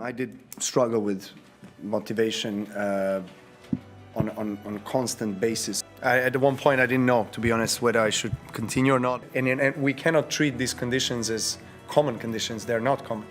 I did struggle with motivation on a constant basis. At one point, I didn't know, to be honest, whether I should continue or not. And we cannot treat these conditions as common conditions. They're not common.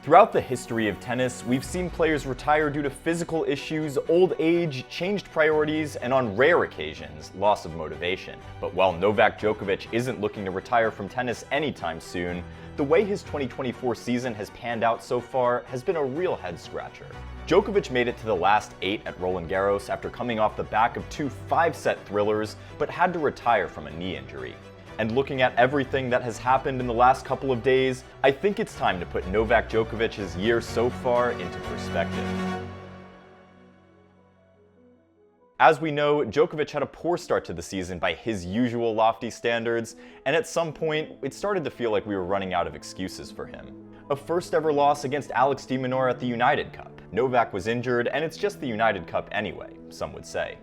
Throughout the history of tennis, we've seen players retire due to physical issues, old age, changed priorities, and on rare occasions, loss of motivation. But while Novak Djokovic isn't looking to retire from tennis anytime soon, the way his 2024 season has panned out so far has been a real head-scratcher. Djokovic made it to the last 8 at Roland Garros after coming off the back of 2 5-set thrillers, but had to retire from a knee injury. And looking at everything that has happened in the last couple of days, I think it's time to put Novak Djokovic's year so far into perspective. As we know, Djokovic had a poor start to the season by his usual lofty standards, and at some point, it started to feel like we were running out of excuses for him. A first ever loss against Alex de Minaur at the United Cup. Novak was injured, and it's just the United Cup anyway, some would say.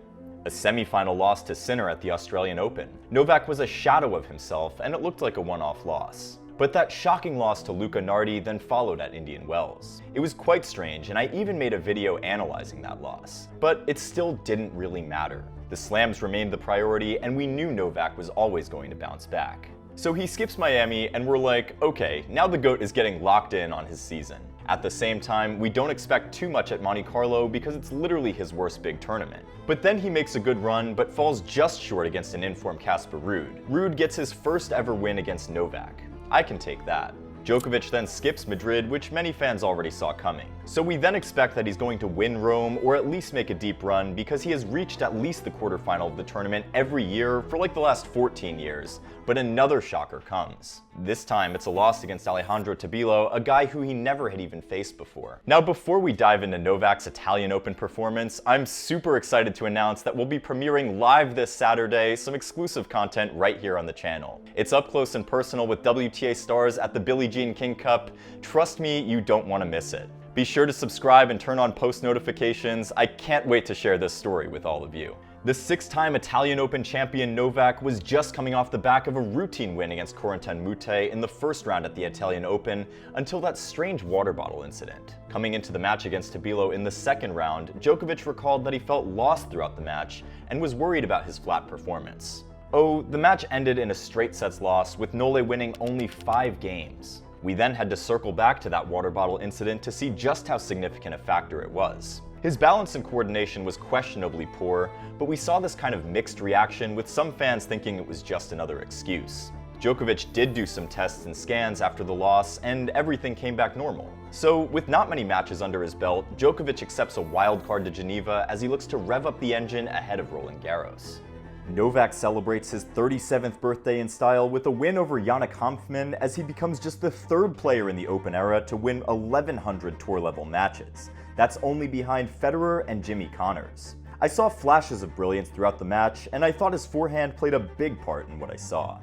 A semi-final loss to Sinner at the Australian Open. Novak was a shadow of himself, and it looked like a one-off loss. But that shocking loss to Luca Nardi then followed at Indian Wells. It was quite strange, and I even made a video analyzing that loss. But it still didn't really matter. The slams remained the priority, and we knew Novak was always going to bounce back. So he skips Miami, and we're like, okay, now the GOAT is getting locked in on his season. At the same time, we don't expect too much at Monte Carlo because it's literally his worst big tournament. But then he makes a good run, but falls just short against an informed Casper Ruud. Ruud gets his first ever win against Novak. I can take that. Djokovic then skips Madrid, which many fans already saw coming. So we then expect that he's going to win Rome or at least make a deep run because he has reached at least the quarterfinal of the tournament every year for like the last 14 years. But another shocker comes. This time it's a loss against Alejandro Tabilo, a guy who he never had even faced before. Now before we dive into Novak's Italian Open performance, I'm super excited to announce that we'll be premiering live this Saturday some exclusive content right here on the channel. It's up close and personal with WTA stars at the Billie Jean King Cup. Trust me, you don't want to miss it. Be sure to subscribe and turn on post notifications. I can't wait to share this story with all of you. The 6-time Italian Open champion Novak was just coming off the back of a routine win against Corentin Moutet in the first round at the Italian Open until that strange water bottle incident. Coming into the match against Tabilo in the second round, Djokovic recalled that he felt lost throughout the match and was worried about his flat performance. Oh, the match ended in a straight sets loss with Nole winning only 5 games. We then had to circle back to that water bottle incident to see just how significant a factor it was. His balance and coordination was questionably poor, but we saw this kind of mixed reaction with some fans thinking it was just another excuse. Djokovic did do some tests and scans after the loss, and everything came back normal. So, with not many matches under his belt, Djokovic accepts a wild card to Geneva as he looks to rev up the engine ahead of Roland Garros. Novak celebrates his 37th birthday in style with a win over Yannick Hanfmann as he becomes just the 3rd player in the Open era to win 1,100 tour-level matches. That's only behind Federer and Jimmy Connors. I saw flashes of brilliance throughout the match, and I thought his forehand played a big part in what I saw.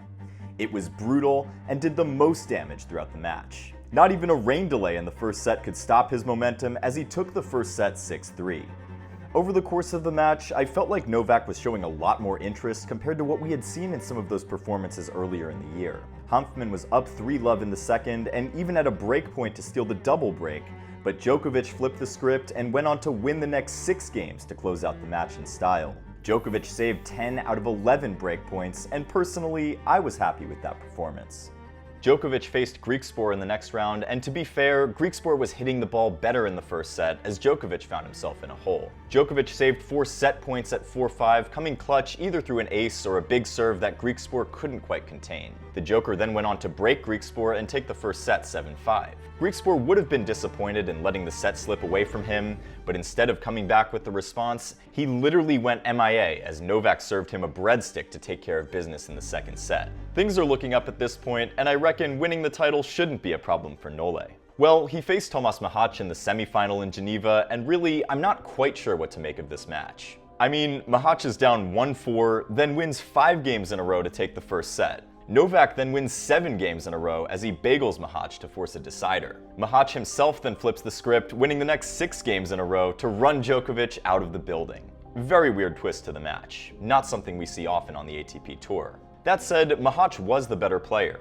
It was brutal and did the most damage throughout the match. Not even a rain delay in the first set could stop his momentum as he took the first set 6-3. Over the course of the match, I felt like Novak was showing a lot more interest compared to what we had seen in some of those performances earlier in the year. Hanfmann was up 3-love in the second and even had a break point to steal the double break, but Djokovic flipped the script and went on to win the next 6 games to close out the match in style. Djokovic saved 10 out of 11 break points, and personally, I was happy with that performance. Djokovic faced Griekspoor in the next round, and to be fair, Griekspoor was hitting the ball better in the first set as Djokovic found himself in a hole. Djokovic saved 4 set points at 4-5, coming clutch either through an ace or a big serve that Griekspoor couldn't quite contain. The Joker then went on to break Griekspoor and take the first set 7-5. Griekspoor would have been disappointed in letting the set slip away from him, but instead of coming back with the response, he literally went MIA as Novak served him a breadstick to take care of business in the second set. Things are looking up at this point, and I reckon winning the title shouldn't be a problem for Nole. Well, he faced Tomas Machac in the semifinal in Geneva, and really, I'm not quite sure what to make of this match. I mean, Machac is down 1-4, then wins 5 games in a row to take the first set. Novak then wins 7 games in a row as he bagels Machac to force a decider. Machac himself then flips the script, winning the next 6 games in a row to run Djokovic out of the building. Very weird twist to the match, not something we see often on the ATP Tour. That said, Machac was the better player.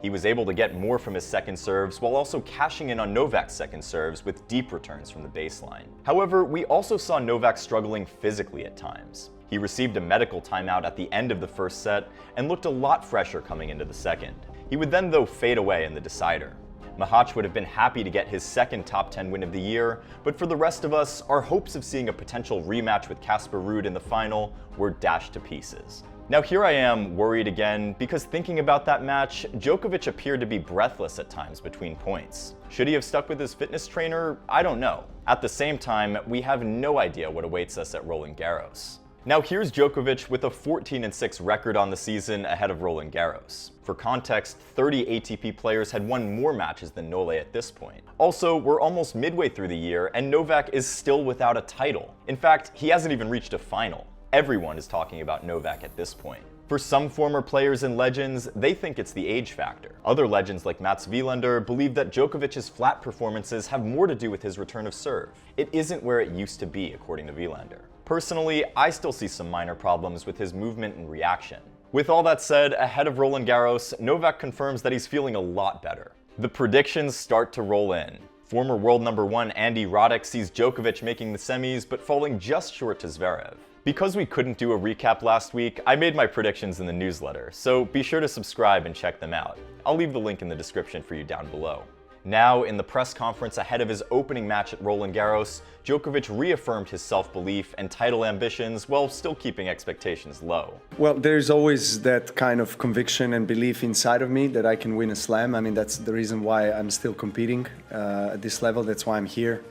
He was able to get more from his second serves while also cashing in on Novak's second serves with deep returns from the baseline. However, we also saw Novak struggling physically at times. He received a medical timeout at the end of the first set and looked a lot fresher coming into the second. He would then, though, fade away in the decider. Machac would have been happy to get his second top 10 win of the year, but for the rest of us, our hopes of seeing a potential rematch with Casper Ruud in the final were dashed to pieces. Now here I am, worried again, because thinking about that match, Djokovic appeared to be breathless at times between points. Should he have stuck with his fitness trainer? I don't know. At the same time, we have no idea what awaits us at Roland Garros. Now here's Djokovic with a 14-6 record on the season ahead of Roland Garros. For context, 30 ATP players had won more matches than Nole at this point. Also, we're almost midway through the year and Novak is still without a title. In fact, he hasn't even reached a final. Everyone is talking about Novak at this point. For some former players and legends, they think it's the age factor. Other legends like Mats Wilander believe that Djokovic's flat performances have more to do with his return of serve. It isn't where it used to be, according to Wilander. Personally, I still see some minor problems with his movement and reaction. With all that said, ahead of Roland Garros, Novak confirms that he's feeling a lot better. The predictions start to roll in. Former world number 1 Andy Roddick sees Djokovic making the semis but falling just short to Zverev. Because we couldn't do a recap last week, I made my predictions in the newsletter, so be sure to subscribe and check them out. I'll leave the link in the description for you down below. Now, in the press conference ahead of his opening match at Roland Garros, Djokovic reaffirmed his self-belief and title ambitions while still keeping expectations low. Well, there's always that kind of conviction and belief inside of me that I can win a slam. I mean, that's the reason why I'm still competing at this level. That's why I'm here.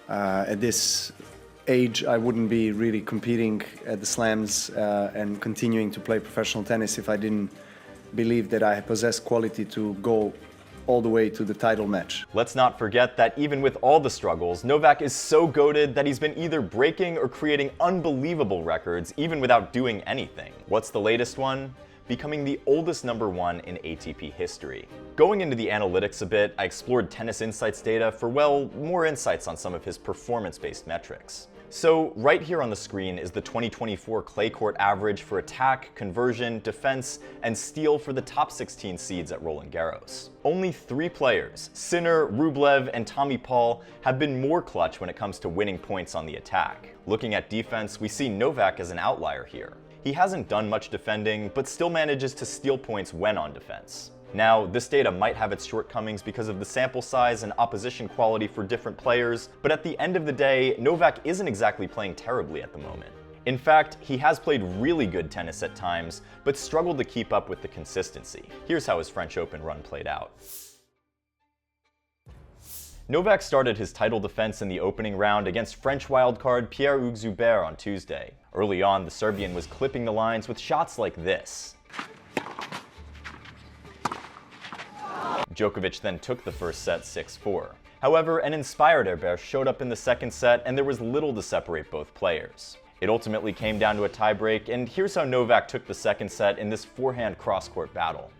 At this age, I wouldn't be really competing at the slams and continuing to play professional tennis if I didn't believe that I possess quality to go all the way to the title match. Let's not forget that even with all the struggles, Novak is so goated that he's been either breaking or creating unbelievable records even without doing anything. What's the latest one? Becoming the oldest number 1 in ATP history. Going into the analytics a bit, I explored Tennis Insights data for, well, more insights on some of his performance-based metrics. So right here on the screen is the 2024 clay court average for attack, conversion, defense, and steal for the top 16 seeds at Roland Garros. Only 3 players, Sinner, Rublev, and Tommy Paul, have been more clutch when it comes to winning points on the attack. Looking at defense, we see Novak as an outlier here. He hasn't done much defending, but still manages to steal points when on defense. Now, this data might have its shortcomings because of the sample size and opposition quality for different players, but at the end of the day, Novak isn't exactly playing terribly at the moment. In fact, he has played really good tennis at times, but struggled to keep up with the consistency. Here's how his French Open run played out. Novak started his title defense in the opening round against French wildcard Pierre-Hugues Zuber on Tuesday. Early on, the Serbian was clipping the lines with shots like this. Djokovic then took the first set 6-4. However, an inspired Herbert showed up in the second set and there was little to separate both players. It ultimately came down to a tiebreak, and here's how Novak took the second set in this forehand cross-court battle.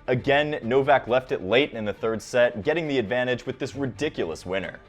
Again, Novak left it late in the third set, getting the advantage with this ridiculous winner.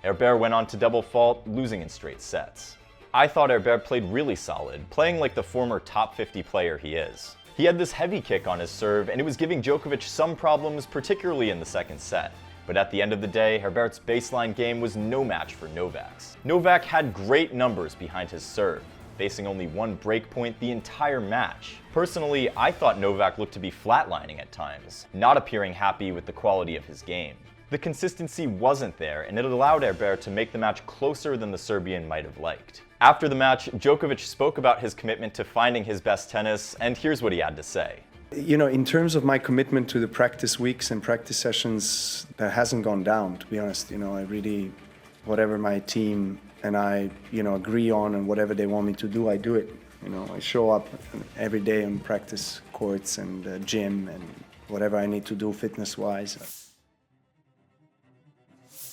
Herbert went on to double fault, losing in straight sets. I thought Herbert played really solid, playing like the former top 50 player he is. He had this heavy kick on his serve, and it was giving Djokovic some problems, particularly in the second set. But at the end of the day, Herbert's baseline game was no match for Novak's. Novak had great numbers behind his serve, facing only 1 break point the entire match. Personally, I thought Novak looked to be flatlining at times, not appearing happy with the quality of his game. The consistency wasn't there, and it allowed Herbert to make the match closer than the Serbian might have liked. After the match, Djokovic spoke about his commitment to finding his best tennis, and here's what he had to say. You know, in terms of my commitment to the practice weeks and practice sessions, that hasn't gone down, to be honest. You know, I really, whatever my team and I, agree on and whatever they want me to do, I do it. You know, I show up every day on practice courts and gym and whatever I need to do fitness-wise.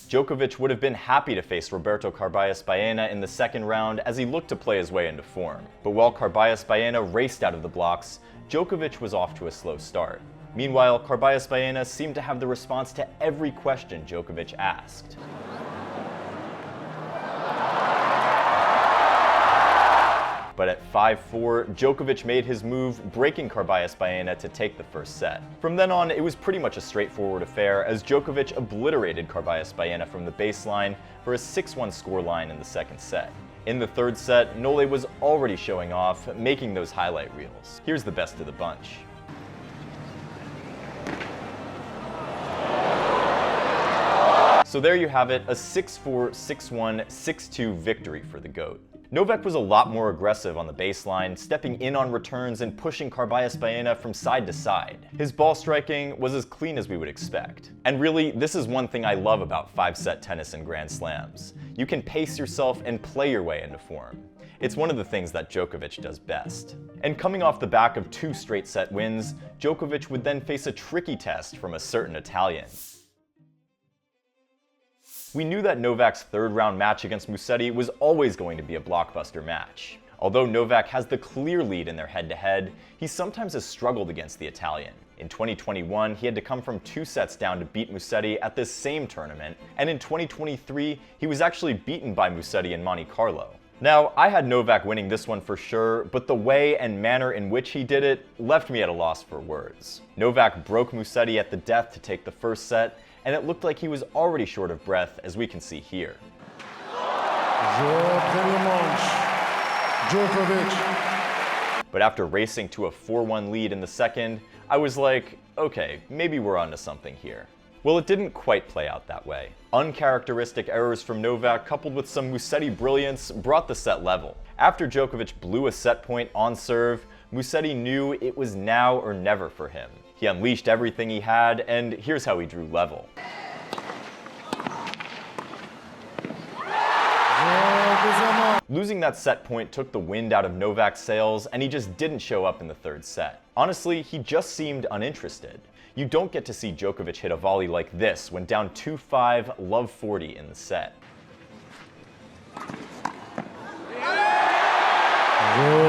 Djokovic would have been happy to face Roberto Carballes Baena in the second round as he looked to play his way into form. But while Carballes Baena raced out of the blocks, Djokovic was off to a slow start. Meanwhile, Carballes Baena seemed to have the response to every question Djokovic asked. But at 5-4, Djokovic made his move, breaking Carballes-Baena to take the first set. From then on, it was pretty much a straightforward affair as Djokovic obliterated Carballes-Baena from the baseline for a 6-1 scoreline in the second set. In the third set, Nole was already showing off, making those highlight reels. Here's the best of the bunch. So there you have it, a 6-4, 6-1, 6-2 victory for the GOAT. Novak was a lot more aggressive on the baseline, stepping in on returns and pushing Carballes-Baena from side to side. His ball striking was as clean as we would expect. And really, this is one thing I love about 5-set tennis and Grand Slams. You can pace yourself and play your way into form. It's one of the things that Djokovic does best. And coming off the back of 2 straight set wins, Djokovic would then face a tricky test from a certain Italian. We knew that Novak's third-round match against Musetti was always going to be a blockbuster match. Although Novak has the clear lead in their head-to-head, he sometimes has struggled against the Italian. In 2021, he had to come from 2 sets down to beat Musetti at this same tournament, and in 2023, he was actually beaten by Musetti in Monte Carlo. Now, I had Novak winning this one for sure, but the way and manner in which he did it left me at a loss for words. Novak broke Musetti at the death to take the first set, and it looked like he was already short of breath, as we can see here. But after racing to a 4-1 lead in the second, I was like, okay, maybe we're onto something here. Well, it didn't quite play out that way. Uncharacteristic errors from Novak coupled with some Musetti brilliance brought the set level. After Djokovic blew a set point on serve, Musetti knew it was now or never for him. He unleashed everything he had, and here's how he drew level. Losing that set point took the wind out of Novak's sails, and he just didn't show up in the third set. Honestly, he just seemed uninterested. You don't get to see Djokovic hit a volley like this when down 2-5, love 40 in the set.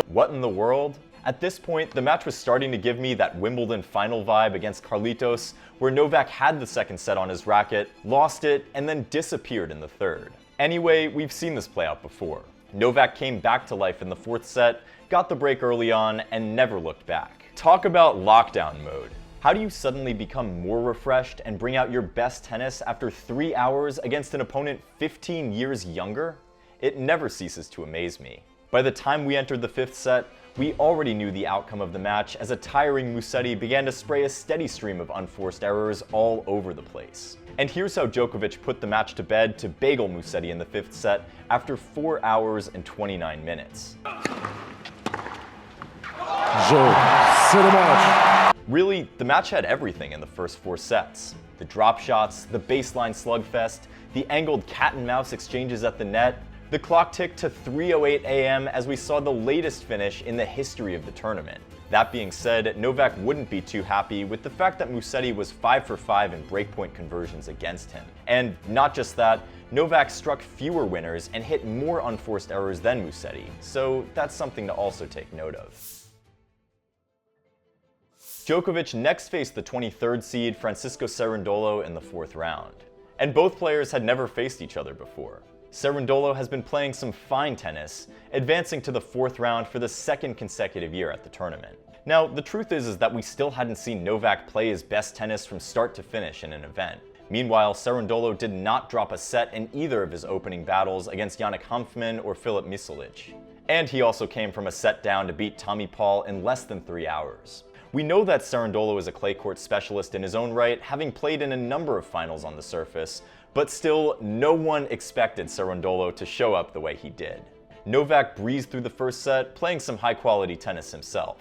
What in the world? At this point, the match was starting to give me that Wimbledon final vibe against Carlitos, where Novak had the second set on his racket, lost it, and then disappeared in the third. Anyway, we've seen this play out before. Novak came back to life in the fourth set, got the break early on, and never looked back. Talk about lockdown mode. How do you suddenly become more refreshed and bring out your best tennis after 3 hours against an opponent 15 years younger? It never ceases to amaze me. By the time we entered the fifth set, we already knew the outcome of the match as a tiring Musetti began to spray a steady stream of unforced errors all over the place. And here's how Djokovic put the match to bed to bagel Musetti in the fifth set after 4 hours and 29 minutes. Really, the match had everything in the first 4 sets. The drop shots, the baseline slugfest, the angled cat and mouse exchanges at the net. The clock ticked to 3:08 a.m. as we saw the latest finish in the history of the tournament. That being said, Novak wouldn't be too happy with the fact that Musetti was 5 for 5 in breakpoint conversions against him. And not just that, Novak struck fewer winners and hit more unforced errors than Musetti, so that's something to also take note of. Djokovic next faced the 23rd seed Francisco Cerundolo in the 4th round. And both players had never faced each other before. Cerundolo has been playing some fine tennis, advancing to the 4th round for the 2nd consecutive year at the tournament. Now, the truth is that we still hadn't seen Novak play his best tennis from start to finish in an event. Meanwhile, Cerundolo did not drop a set in either of his opening battles against Yannick Hanfmann or Filip Misolic. And he also came from a set down to beat Tommy Paul in less than 3 hours. We know that Cerundolo is a clay court specialist in his own right, having played in a number of finals on the surface, but still, no one expected Cerundolo to show up the way he did. Novak breezed through the first set, playing some high-quality tennis himself.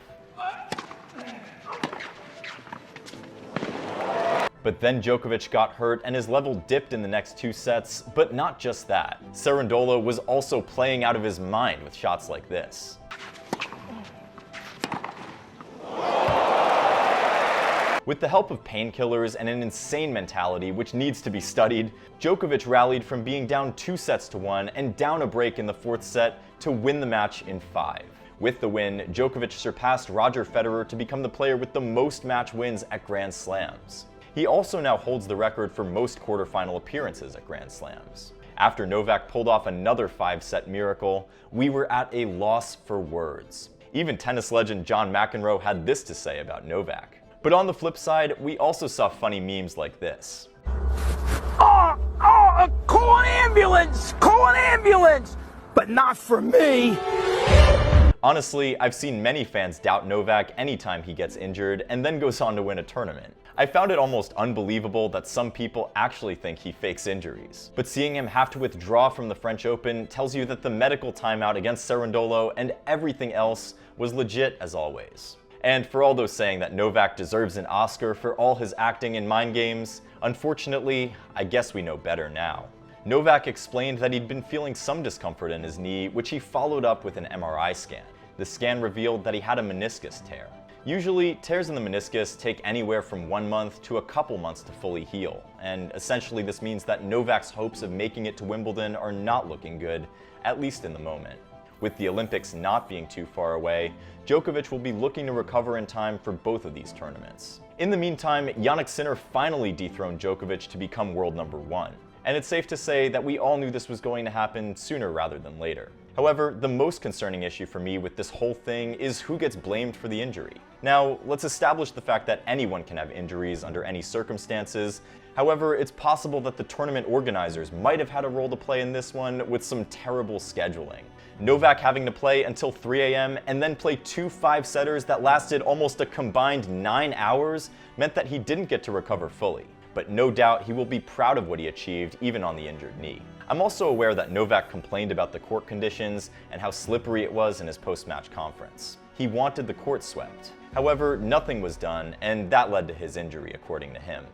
But then Djokovic got hurt and his level dipped in the next 2 sets, but not just that. Cerundolo was also playing out of his mind with shots like this. With the help of painkillers and an insane mentality which needs to be studied, Djokovic rallied from being down 2-1 and down a break in the 4th set to win the match in 5. With the win, Djokovic surpassed Roger Federer to become the player with the most match wins at Grand Slams. He also now holds the record for most quarterfinal appearances at Grand Slams. After Novak pulled off another 5-set miracle, we were at a loss for words. Even tennis legend John McEnroe had this to say about Novak. But on the flip side, we also saw funny memes like this. Call an ambulance! Call an ambulance! But not for me! Honestly, I've seen many fans doubt Novak anytime he gets injured and then goes on to win a tournament. I found it almost unbelievable that some people actually think he fakes injuries. But seeing him have to withdraw from the French Open tells you that the medical timeout against Cerundolo and everything else was legit as always. And for all those saying that Novak deserves an Oscar for all his acting in mind games, unfortunately, I guess we know better now. Novak explained that he'd been feeling some discomfort in his knee, which he followed up with an MRI scan. The scan revealed that he had a meniscus tear. Usually, tears in the meniscus take anywhere from 1 month to a couple months to fully heal, and essentially this means that Novak's hopes of making it to Wimbledon are not looking good, at least in the moment. With the Olympics not being too far away, Djokovic will be looking to recover in time for both of these tournaments. In the meantime, Jannik Sinner finally dethroned Djokovic to become world number 1. And it's safe to say that we all knew this was going to happen sooner rather than later. However, the most concerning issue for me with this whole thing is who gets blamed for the injury. Now, let's establish the fact that anyone can have injuries under any circumstances. However, it's possible that the tournament organizers might have had a role to play in this one with some terrible scheduling. Novak having to play until 3 a.m. and then play 2 5-setters that lasted almost a combined 9 hours meant that he didn't get to recover fully. But no doubt he will be proud of what he achieved even on the injured knee. I'm also aware that Novak complained about the court conditions and how slippery it was in his post-match conference. He wanted the court swept. However, nothing was done, and that led to his injury, according to him.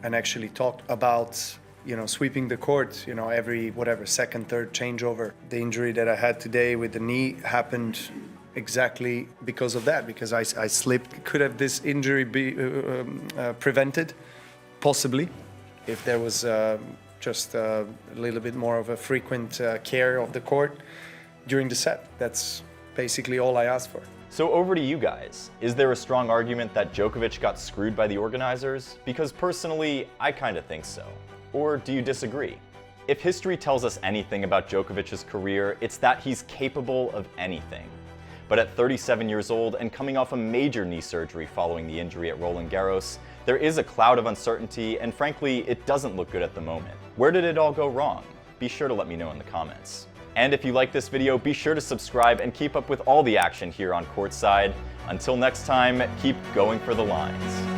And actually talked about, sweeping the court, every second, third changeover. The injury that I had today with the knee happened exactly because of that, because I slipped. Could have this injury be prevented? Possibly, if there was just a little bit more of a frequent care of the court during the set. That's basically all I asked for. So over to you guys. Is there a strong argument that Djokovic got screwed by the organizers? Because personally, I kind of think so. Or do you disagree? If history tells us anything about Djokovic's career, it's that he's capable of anything. But at 37 years old and coming off a major knee surgery following the injury at Roland Garros, there is a cloud of uncertainty, and frankly, it doesn't look good at the moment. Where did it all go wrong? Be sure to let me know in the comments. And if you like this video, be sure to subscribe and keep up with all the action here on Courtside. Until next time, keep going for the lines.